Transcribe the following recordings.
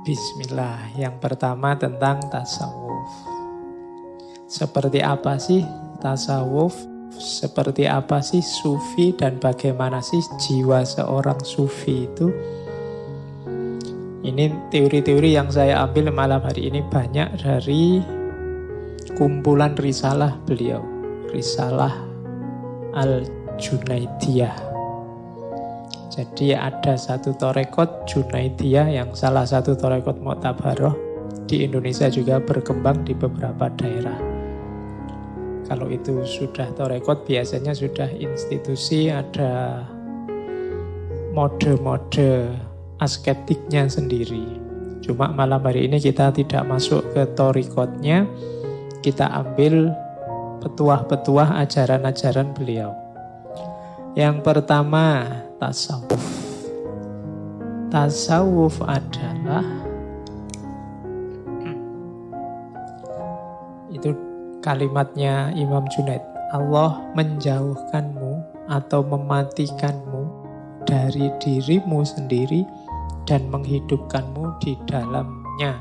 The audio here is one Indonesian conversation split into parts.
Bismillah. Yang pertama tentang tasawuf. Seperti apa sih tasawuf? Seperti apa sih sufi? Dan bagaimana sih jiwa seorang sufi itu? Ini teori-teori yang saya ambil malam hari ini banyak dari kumpulan risalah beliau. Risalah Al-Junaidiyah. Jadi ada satu torekot Junaidiyah yang salah satu torekot Mu'tabaroh di Indonesia juga berkembang di beberapa daerah. Kalau itu sudah torekot biasanya sudah institusi, ada mode-mode asketiknya sendiri. Cuma malam hari ini kita tidak masuk ke torikotnya, kita ambil petuah-petuah ajaran-ajaran beliau. Yang pertama, tasawuf. Tasawuf adalah itu kalimatnya Imam Junaid. Allah menjauhkanmu atau mematikanmu dari dirimu sendiri dan menghidupkanmu di dalamnya.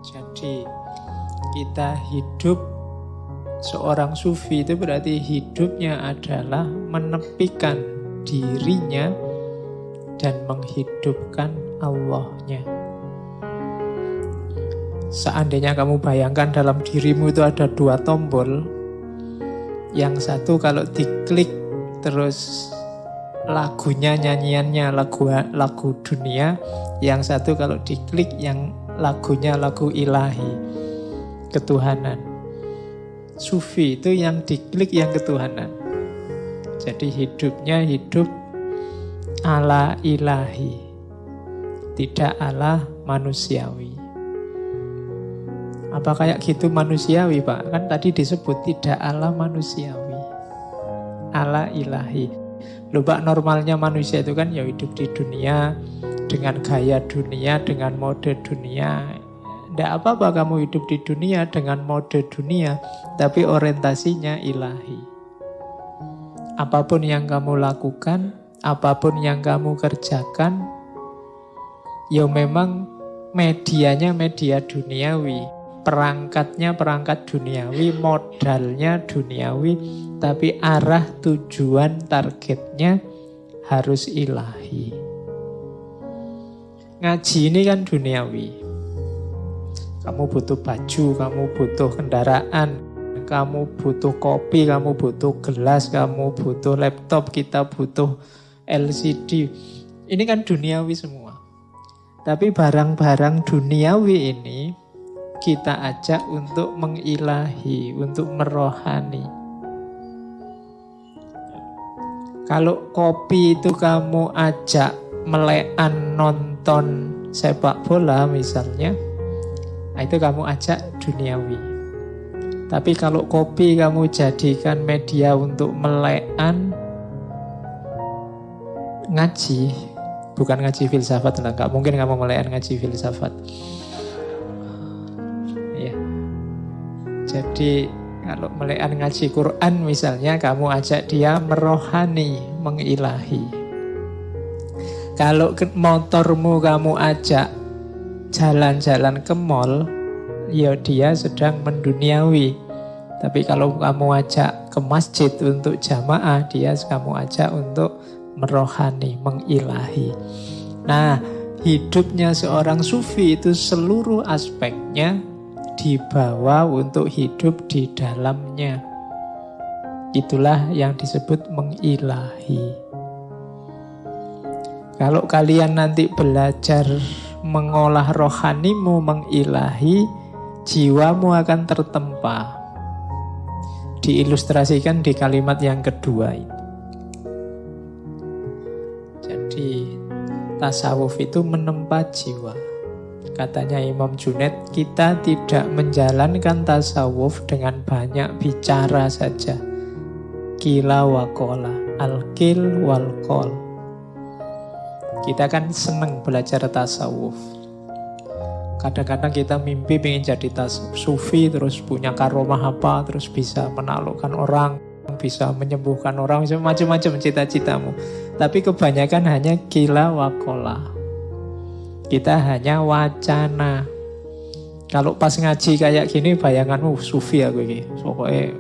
Jadi kita hidup, seorang sufi itu berarti hidupnya adalah menepikan dirinya dan menghidupkan Allahnya. Seandainya kamu bayangkan dalam dirimu itu ada dua tombol, yang satu kalau diklik terus lagunya, nyanyiannya lagu dunia, yang satu kalau diklik yang lagunya lagu ilahi, ketuhanan. Sufi itu yang diklik yang ketuhanan. Jadi hidupnya hidup ala ilahi, tidak ala manusiawi. Apa kayak gitu manusiawi, Pak? Kan tadi disebut tidak ala manusiawi, ala ilahi. Loh Pak, normalnya manusia itu kan ya hidup di dunia dengan gaya dunia, dengan mode dunia. Tidak apa-apa kamu hidup di dunia dengan mode dunia, tapi orientasinya ilahi. Apapun yang kamu lakukan, apapun yang kamu kerjakan, ya memang medianya media duniawi, perangkatnya perangkat duniawi, modalnya duniawi, tapi arah tujuan targetnya harus ilahi. Ngaji ini kan duniawi. Kamu butuh baju, kamu butuh kendaraan, kamu butuh kopi, kamu butuh gelas, kamu butuh laptop, kita butuh LCD. Ini kan duniawi semua. Tapi barang-barang duniawi ini kita ajak untuk mengilahi, untuk merohani. Kalau kopi itu kamu ajak melekan nonton sepak bola misalnya, itu kamu ajak duniawi. Tapi kalau kopi kamu jadikan media untuk melekan ngaji, bukan ngaji filsafat lah, gak mungkin kamu melekan ngaji filsafat. Ya. Jadi kalau melekan ngaji Quran misalnya, kamu ajak dia merohani, mengilahi. Kalau motormu kamu ajak jalan-jalan ke mall, ya dia sedang menduniawi. Tapi kalau kamu ajak ke masjid untuk jamaah, dia kamu ajak untuk merohani, mengilahi. Nah, hidupnya seorang sufi itu seluruh aspeknya dibawa untuk hidup di dalamnya. Itulah yang disebut mengilahi. Kalau kalian nanti belajar mengolah rohanimu, mengilahi, jiwamu akan tertempa. Diilustrasikan di kalimat yang kedua ini. Jadi tasawuf itu menempa jiwa. Katanya Imam Junaid, kita tidak menjalankan tasawuf dengan banyak bicara saja. Qila wa qola, al-qil wal qol. Kita kan senang belajar tasawuf. Kadang-kadang kita mimpi pengen jadi sufi, terus punya karomah apa, terus bisa menaklukkan orang, bisa menyembuhkan orang, macam-macam cita-citamu. Tapi kebanyakan hanya qila wa qola. Kita hanya wacana. Kalau pas ngaji kayak gini bayanganmu sufi aku ini. Pokoknya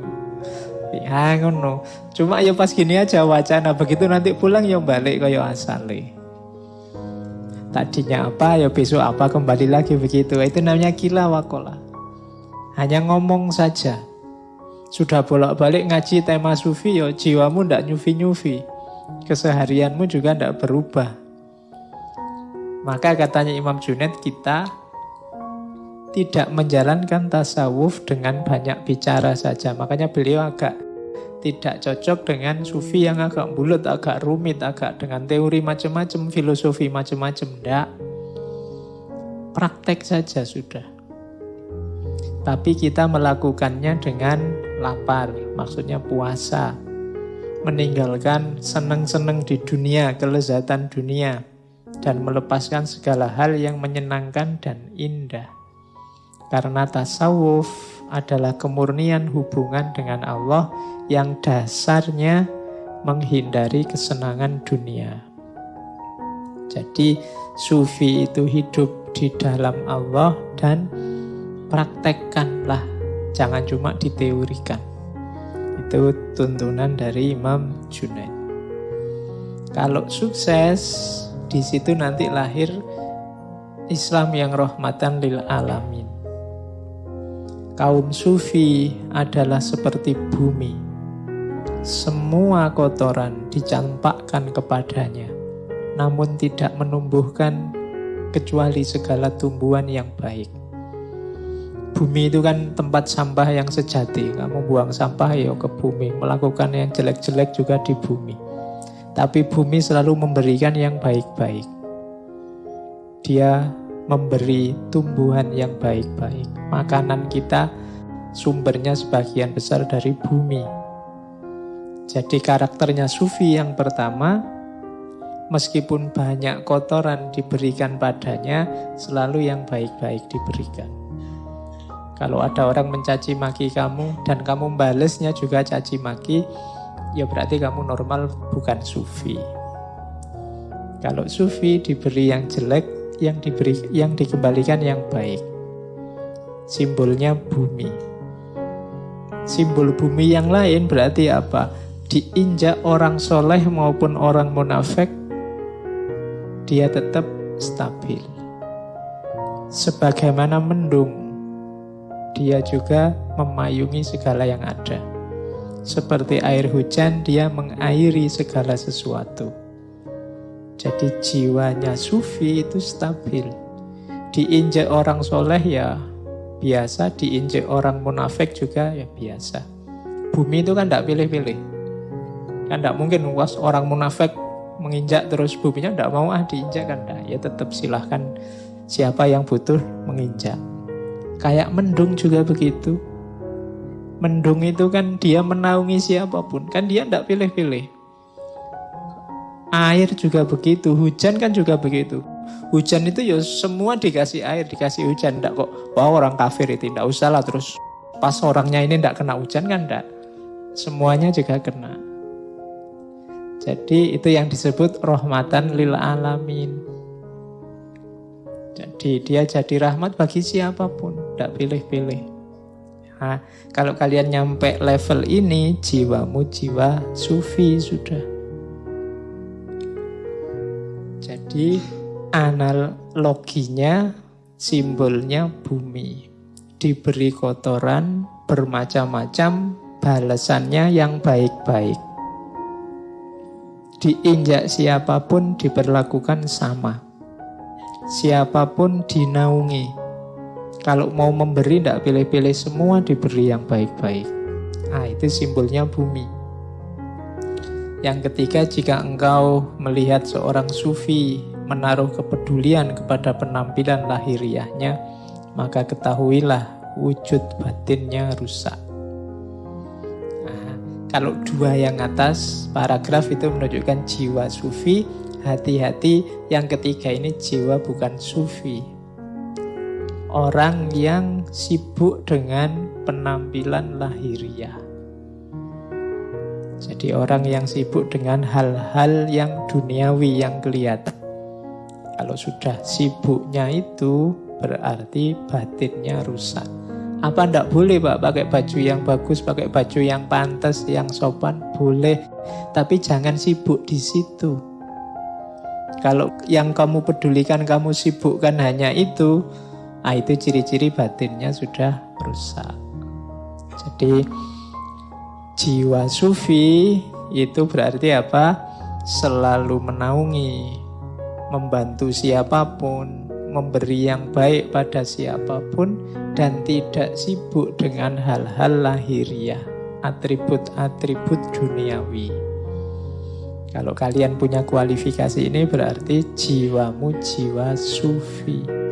ya ngono. Cuma ya pas gini aja wacana. Begitu nanti pulang ya balik kaya asale. Tadinya apa ya besok apa kembali lagi begitu. Itu namanya kila wakola. Hanya ngomong saja. Sudah bolak-balik ngaji tema sufi ya jiwamu ndak nyufi-nyufi. Keseharianmu juga ndak berubah. Maka katanya Imam Junaid, kita tidak menjalankan tasawuf dengan banyak bicara saja. Makanya beliau agak tidak cocok dengan sufi yang agak bulat, agak rumit, agak dengan teori macam-macam, filosofi macam-macam. Tidak. Praktek saja sudah. Tapi kita melakukannya dengan lapar, maksudnya puasa. Meninggalkan seneng-seneng di dunia, kelezatan dunia. Dan melepaskan segala hal yang menyenangkan dan indah. Karena tasawuf adalah kemurnian hubungan dengan Allah yang dasarnya menghindari kesenangan dunia. Jadi sufi itu hidup di dalam Allah dan praktekkanlah, jangan cuma diteorikan. Itu tuntunan dari Imam Junaid. Kalau sukses, di situ nanti lahir Islam yang rahmatan lil alamin. Kaum sufi adalah seperti bumi. Semua kotoran dicampakkan kepadanya, namun tidak menumbuhkan kecuali segala tumbuhan yang baik. Bumi itu kan tempat sampah yang sejati. Kamu buang sampah ya ke bumi, melakukan yang jelek-jelek juga di bumi. Tapi bumi selalu memberikan yang baik-baik. Dia memberi tumbuhan yang baik-baik. Makanan kita sumbernya sebagian besar dari bumi. Jadi karakternya sufi yang pertama, meskipun banyak kotoran diberikan padanya, selalu yang baik-baik diberikan. Kalau ada orang mencaci maki kamu dan kamu balesnya juga caci maki, ya berarti kamu normal, bukan sufi. Kalau sufi diberi yang jelek, yang dikembalikan yang baik. Simbolnya bumi. Simbol bumi yang lain berarti apa? Diinjak orang soleh maupun orang munafik, dia tetap stabil. Sebagaimana mendung, dia juga memayungi segala yang ada. Seperti air hujan, dia mengairi segala sesuatu. Jadi jiwanya sufi itu stabil. Diinjak orang soleh ya biasa, diinjak orang munafik juga ya biasa. Bumi itu kan tidak pilih-pilih. Kan tidak mungkin orang munafik menginjak terus buminya tidak mau diinjak kan tidak. Ya tetap silahkan siapa yang butuh menginjak. Kayak mendung juga begitu. Mendung itu kan dia menaungi siapapun. Kan dia tidak pilih-pilih. Air juga begitu, hujan kan juga begitu. Hujan itu ya semua dikasih air, dikasih hujan. Tidak kok, wah orang kafir itu, tidak usah lah. Terus pas orangnya ini tidak kena hujan kan tidak. Semuanya juga kena. Jadi itu yang disebut rahmatan lil alamin. Jadi dia jadi rahmat bagi siapapun, tidak pilih-pilih. Nah, kalau kalian nyampe level ini, jiwamu jiwa sufi sudah. Jadi analoginya, simbolnya bumi. Diberi kotoran bermacam-macam, balasannya yang baik-baik. Diinjak siapapun diperlakukan sama. Siapapun dinaungi. Kalau mau memberi tidak pilih-pilih, semua diberi yang baik-baik. Nah, itu simbolnya bumi. Yang ketiga, jika engkau melihat seorang sufi menaruh kepedulian kepada penampilan lahiriahnya, maka ketahuilah wujud batinnya rusak. Nah, kalau dua yang atas paragraf itu menunjukkan jiwa sufi, hati-hati yang ketiga ini jiwa bukan sufi. Orang yang sibuk dengan penampilan lahiriah. Jadi orang yang sibuk dengan hal-hal yang duniawi, yang kelihatan. Kalau sudah sibuknya itu berarti batinnya rusak. Apa ndak boleh Pak pakai baju yang bagus, pakai baju yang pantas, yang sopan? Boleh, tapi jangan sibuk di situ. Kalau yang kamu pedulikan, kamu sibukkan hanya itu, itu ciri-ciri batinnya sudah rusak. Jadi jiwa sufi itu berarti apa? Selalu menaungi, membantu siapapun, memberi yang baik pada siapapun, dan tidak sibuk dengan hal-hal lahiriah, atribut-atribut duniawi. Kalau kalian punya kualifikasi ini berarti jiwamu jiwa sufi.